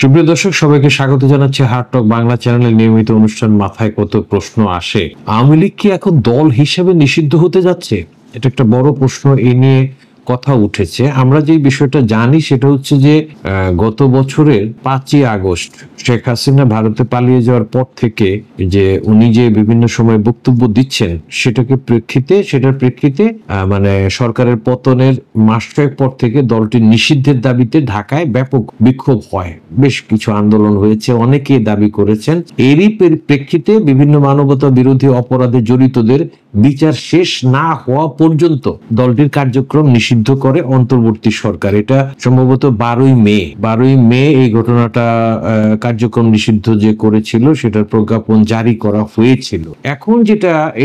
সুপ্রিয় দর্শক, সবাইকে স্বাগত জানাচ্ছি হার্ট টক বাংলা চ্যানেলের নিয়মিত অনুষ্ঠান মাথায় কত প্রশ্ন আসে। আওয়ামী লীগ কি এখন দল হিসেবে নিষিদ্ধ হতে যাচ্ছে? এটা একটা বড় প্রশ্ন, এই নিয়ে কথা উঠেছে। আমরা যে বিষয়টা জানি সেটা হচ্ছে যে গত বছরের 5ই আগস্ট শেখ হাসিনা ভারতে পালিয়ে যাওয়ার পর থেকে যে উনি যে বিভিন্ন সময় বক্তব্য দিচ্ছেন সেটার প্রেক্ষিতে মানে সরকারের পতনের মাস কয়েক পর থেকে দলটির নিষিদ্ধের দাবিতে ঢাকায় ব্যাপক বিক্ষোভ হয়, বেশ কিছু আন্দোলন হয়েছে, অনেকে দাবি করেছেন। এরই প্রেক্ষিতে বিভিন্ন মানবতা বিরোধী অপরাধে জড়িতদের বিচার শেষ না হওয়া পর্যন্ত দলটির কার্যক্রম নিষিদ্ধ করে অন্তর্বর্তী সরকার। এটা সম্ভবত 12ই মে এই ঘটনাটা কার্যক্রম নিষিদ্ধ যে করেছিল সেটার প্রজ্ঞাপন জারি করা হয়েছিল। এখন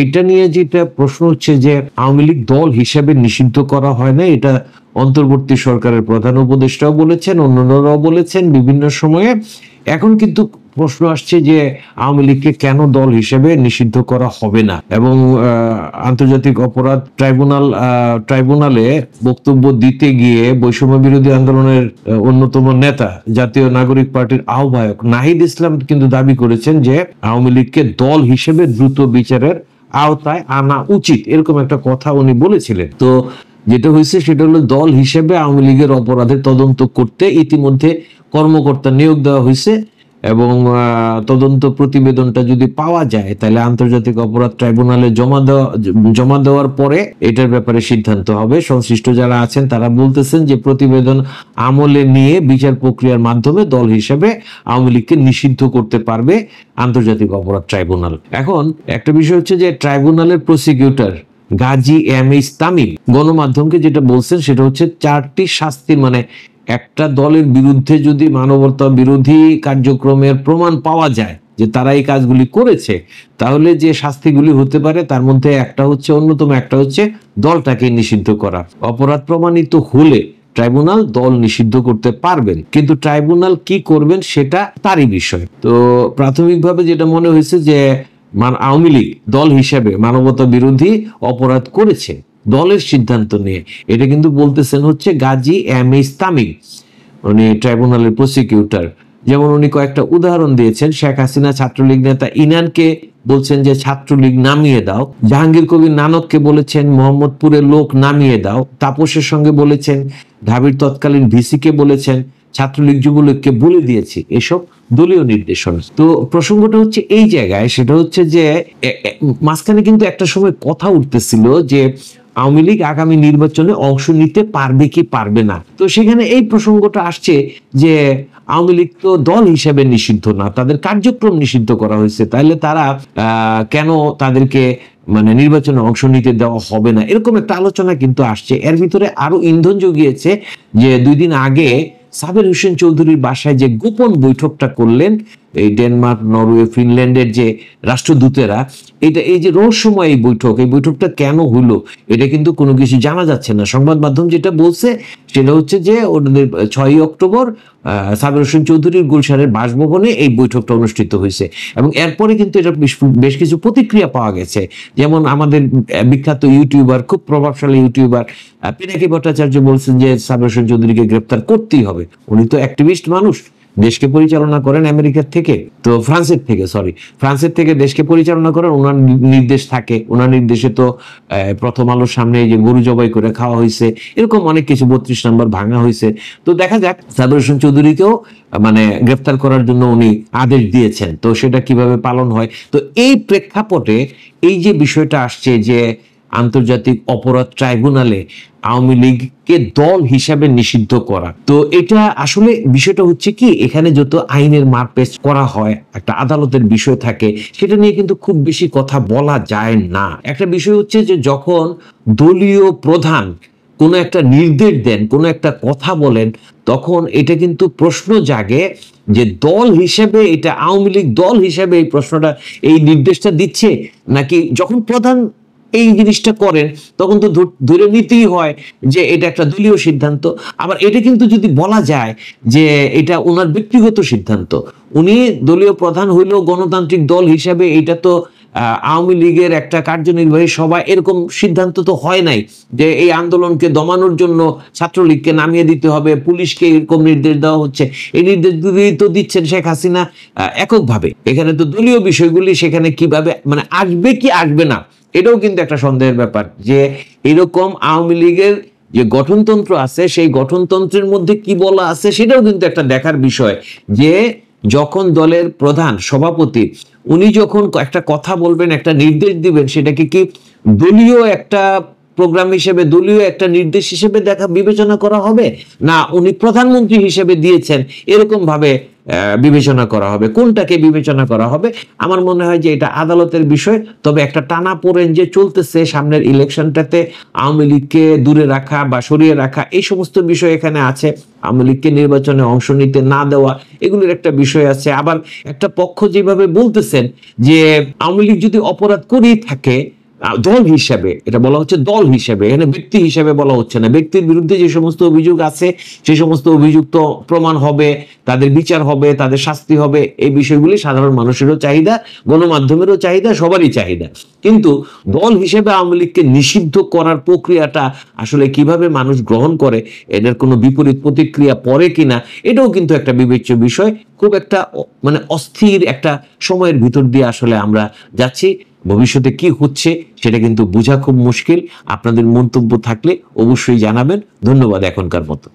এটা নিয়ে যেটা প্রশ্ন হচ্ছে যে আওয়ামী লীগ দল হিসেবে নিষিদ্ধ করা হয় না, এটা অন্তর্বর্তী সরকারের প্রধান উপদেষ্টাও বলেছেন, অন্যরাও বলেছেন বিভিন্ন সময়ে। এখন কিন্তু প্রশ্ন আসছে যে আওয়ামী লীগকে কেন দল হিসেবে নিষিদ্ধ করা হবে না, এবং আন্তর্জাতিক অপরাধ ট্রাইব্যুনালে বক্তব্য দিতে গিয়ে বৈষম্য বিরোধী আন্দোলনের অন্যতম নেতা, জাতীয় নাগরিক পার্টির আহ্বায়ক নাহিদ ইসলাম কিন্তু দাবি করেছেন যে আওয়ামী লীগকে দল হিসেবে দ্রুত বিচারের আওতায় আনা উচিত, এরকম একটা কথা উনি বলেছিলেন। তো যেটা হয়েছে সেটা হলো, দল হিসেবে আওয়ামী লীগের অপরাধের তদন্ত করতে ইতিমধ্যে কর্মকর্তা নিয়োগ দেওয়া হয়েছে, এবং তদন্ত প্রতিবেদনটা যদি পাওয়া যায় তাহলে আন্তর্জাতিক অপরাধ ট্রাইব্যুনালে জমা দেওয়ার পরে এটার ব্যাপারে সিদ্ধান্ত হবে। সংশ্লিষ্ট যারা আছেন তারা বলতেছেন যে প্রতিবেদন আমলে নিয়ে বিচার প্রক্রিয়ার মাধ্যমে দল হিসেবে আওয়ামী লীগকে নিষিদ্ধ করতে পারবে আন্তর্জাতিক অপরাধ ট্রাইব্যুনাল। এখন একটা বিষয় হচ্ছে যে ট্রাইব্যুনালের প্রসিকিউটর গাজী এম.এইচ. তামিম গণমাধ্যমকে যেটা বলছেন সেটা হচ্ছে 4টি শাস্তির, মানে একটা দলের বিরুদ্ধে যদি মানবতা বিরোধী কার্যক্রমের প্রমাণ পাওয়া যায় যে তারা এই কাজগুলি করেছে, তাহলে যে শাস্তিগুলি হতে পারে তার মধ্যে অন্যতম একটা হচ্ছে দলটাকে নিষিদ্ধ করা। অপরাধ প্রমাণিত হলে ট্রাইব্যুনাল দল নিষিদ্ধ করতে পারবেন, কিন্তু ট্রাইব্যুনাল কি করবেন সেটা তারই বিষয়। তো প্রাথমিকভাবে যেটা মনে হয়েছে যে আওয়ামী লীগ দল হিসেবে মানবতা বিরোধী অপরাধ করেছে দলের সিদ্ধান্ত নিয়ে, এটা কিন্তু বলতেছেন হচ্ছে গাজী এম.এইচ. তামিম, উনি ট্রাইব্যুনালের প্রসিকিউটর। যেমন উনি কয়েকটা উদাহরণ দিয়েছেন। শেখ হাসিনা ছাত্রলীগ নেতা ইনানকে বলছেন যে ছাত্রলীগ নামিয়ে দাও, জাহাঙ্গীর কবির নানককে বলেছেন মোহাম্মদপুরের লোক নামিয়ে দাও, তাপসের সঙ্গে বলেছেন, ঢাবির তৎকালীন ভিসিকে বলেছেন ছাত্রলীগ যুবলীগকে বলে দিয়েছি, এসব দলীয় নির্দেশনা। তো প্রসঙ্গটা হচ্ছে এই জায়গায়, সেটা হচ্ছে যে মাঝখানে কিন্তু একটা সময় কথা উঠতেছিল যে আওয়ামী লীগ আগামী নির্বাচনে অংশ নিতে পারবে কি পারবে না। তো সেখানে এই প্রসঙ্গটা আসছে যে আওয়ামী লীগ তো দল হিসেবে নিষিদ্ধ না, তাদের কার্যক্রম নিষিদ্ধ করা হয়েছে, তাহলে তারা কেন তাদেরকে নির্বাচনে অংশ নিতে দেওয়া হবে না, এরকম একটা আলোচনা কিন্তু আসছে। এর ভিতরে আরো ইন্ধন জুগিয়েছে যে 2 দিন আগে সাবের হোসেন চৌধুরীর বাসায় যে গোপন বৈঠকটা করলেন এই ডেনমার্ক, নরওয়ে, ফিনল্যান্ডের যে রাষ্ট্রদূতেরা, এই যে রহস্যময় এই বৈঠকটা কেন হলো এটা কিন্তু কোনো কিছু জানা যাচ্ছে না। সংবাদ মাধ্যম যেটা বলছে সেটা হচ্ছে যে ওদের 6ই অক্টোবর সাবের হোসেন চৌধুরীর গুলশানের বাসভবনে এই বৈঠকটা অনুষ্ঠিত হয়েছে, এবং এরপরে কিন্তু এটা বেশ কিছু প্রতিক্রিয়া পাওয়া গেছে। যেমন আমাদের বিখ্যাত ইউটিউবার, খুব প্রভাবশালী ইউটিউবার পিনাকি ভট্টাচার্য বলছেন যে সাবের হোসেন চৌধুরীকে গ্রেপ্তার করতেই হবে, উনি তো অ্যাক্টিভিস্ট মানুষ, দেশকে পরিচালনা করেন আমেরিকার থেকে, তো ফ্রান্সের থেকে দেশকে পরিচালনা করেন, ওনার নির্দেশ থাকে, ওনার নির্দেশে তো প্রথম আলোর সামনে যে গরু জবাই করে খাওয়া হয়েছে, এরকম অনেক কিছু, 32 নম্বর ভাঙা হয়েছে। তো দেখা যাক সাবের হোসেন চৌধুরীকেও গ্রেফতার করার জন্য উনি আদেশ দিয়েছেন, তো সেটা কিভাবে পালন হয়। তো এই প্রেক্ষাপটে এই যে বিষয়টা আসছে যে আন্তর্জাতিক অপরাধ ট্রাইব্যুনালে আওয়ামী লীগকে দল হিসাবে নিষিদ্ধ করা, তো এটা আসলে বিষয়টা হচ্ছে কি, এখানে যত আইনের মারপেচ করা হয়, একটা আদালতের বিষয় থাকে, সেটা নিয়ে কিন্তু খুব বেশি কথা বলা যায় না। একটা বিষয় হচ্ছে যে যখন দলীয় প্রধান কোনো একটা নির্দেশ দেন, কোনো একটা কথা বলেন, তখন এটা কিন্তু প্রশ্ন জাগে যে দল হিসেবে এটা আওয়ামী লীগ দল হিসেবে এই প্রশ্নটা, এই নির্দেশটা দিচ্ছে নাকি, যখন প্রধান এই জিনিসটা করেন তখন তো ধরে নিতেই হয় যে এটা একটা দলীয় সিদ্ধান্ত। আবার এটা কিন্তু যদি বলা যায় যে এটা ওনার ব্যক্তিগত সিদ্ধান্ত, উনি দলীয় প্রধান হইলেও গণতান্ত্রিক দল হিসেবে এটা তো আওয়ামী লীগের একটা কার্যনির্বাহী সভা এরকম সিদ্ধান্ত তো হয় নাই যে এই আন্দোলনকে দমানোর জন্য ছাত্রলীগকে নামিয়ে দিতে হবে, পুলিশকে এরকম নির্দেশ দেওয়া হচ্ছে। এই নির্দেশ তো দিচ্ছেন শেখ হাসিনা এককভাবে। এখানে তো দলীয় বিষয়গুলি সেখানে কিভাবে মানে আসবে কি আসবে না, এটাও কিন্তু একটা সন্দেহের ব্যাপার যে এরকম আওয়ামী লীগের যে গঠনতন্ত্র আছে সেই গঠনতন্ত্রের মধ্যে কি বলা আছে সেটাও কিন্তু একটা দেখার বিষয়। যে যখন দলের প্রধান সভাপতি উনি যখন একটা কথা বলবেন, একটা নির্দেশ দিবেন, সেটাকে কি দলীয় একটা প্রোগ্রাম হিসেবে, দলীয় একটা নির্দেশ হিসেবে বিবেচনা করা হবে, না উনি প্রধানমন্ত্রী হিসেবে দিয়েছেন এরকম ভাবে বিবেচনা করা হবে? কোনটাকে বিবেচনা করা হবে? আমার মনে হয় যে এটা আদালতের বিষয়। তবে একটা টানাপোড়েন যে চলতেছে সামনের ইলেকশনটাতে, আওয়ামী লীগকে দূরে রাখা বা সরিয়ে রাখা, এই সমস্ত বিষয় এখানে আছে। আওয়ামী লীগকে নির্বাচনে অংশ নিতে না দেওয়া, এগুলোর একটা বিষয় আছে। আবার একটা পক্ষ যেভাবে বলতেছেন যে আওয়ামী লীগ যদি অপরাধ করেই থাকে, দল হিসাবে, এটা বলা হচ্ছে দল হিসাবে, এখানে ব্যক্তি হিসাবে বলা হচ্ছে না। ব্যক্তির বিরুদ্ধে যে সমস্ত অভিযোগ আছে সেই সমস্ত অভিযুক্ত প্রমাণ হবে, তাদের বিচার হবে, তাদের শাস্তি হবে। এই বিষয়গুলি সাধারণ মানুষেরও চাহিদা, গণমাধ্যমেরও চাহিদা, সবারই চাহিদা। কিন্তু দল হিসেবে আওয়ামী লীগকে নিষিদ্ধ করার প্রক্রিয়াটা আসলে কিভাবে মানুষ গ্রহণ করে, এটার কোনো বিপরীত প্রতিক্রিয়া পড়ে কিনা, এটাও কিন্তু একটা বিবেচ্য বিষয়। খুব একটা মানে অস্থির একটা সময়ের ভিতর দিয়ে আসলে আমরা যাচ্ছি। ভবিষ্যতে কি হচ্ছে সেটা কিন্তু বোঝা খুব মুশকিল। আপনাদের মন্তব্য থাকলে অবশ্যই জানাবেন। ধন্যবাদ এখনকার মতো।